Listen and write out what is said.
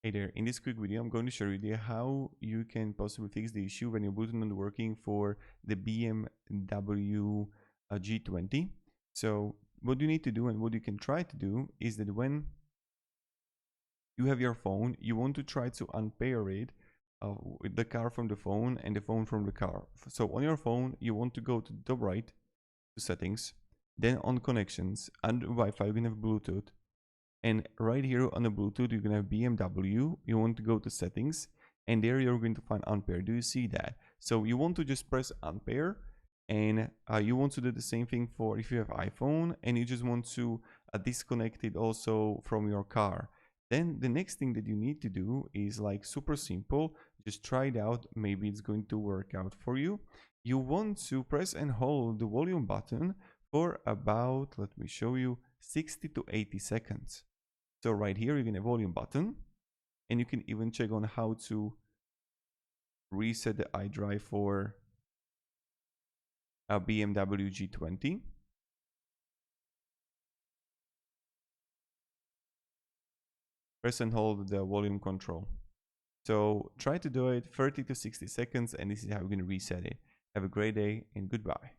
Hey there, in this quick video I'm going to show you how you can possibly fix the issue when your Bluetooth not working for the BMW G20. So what you need to do and what you can try to do is that when you have your phone, you want to try to unpair it with the car from the phone and the phone from the car. So on your phone, you want to go to the top right to settings, then on connections, under Wi-Fi you're going to have Bluetooth. And right here on the Bluetooth, you're going to have BMW. You want to go to settings and there you're going to find unpair. Do you see that? So you want to just press unpair and you want to do the same thing for if you have iPhone and you just want to disconnect it also from your car. Then the next thing that you need to do is like super simple. Just try it out. Maybe it's going to work out for you. You want to press and hold the volume button for about, let me show you, 60 to 80 seconds. So right here, you can have volume button and you can even check on how to reset the iDrive for a BMW G20. Press and hold the volume control. So try to do it 30 to 60 seconds and this is how you're going to reset it. Have a great day and goodbye.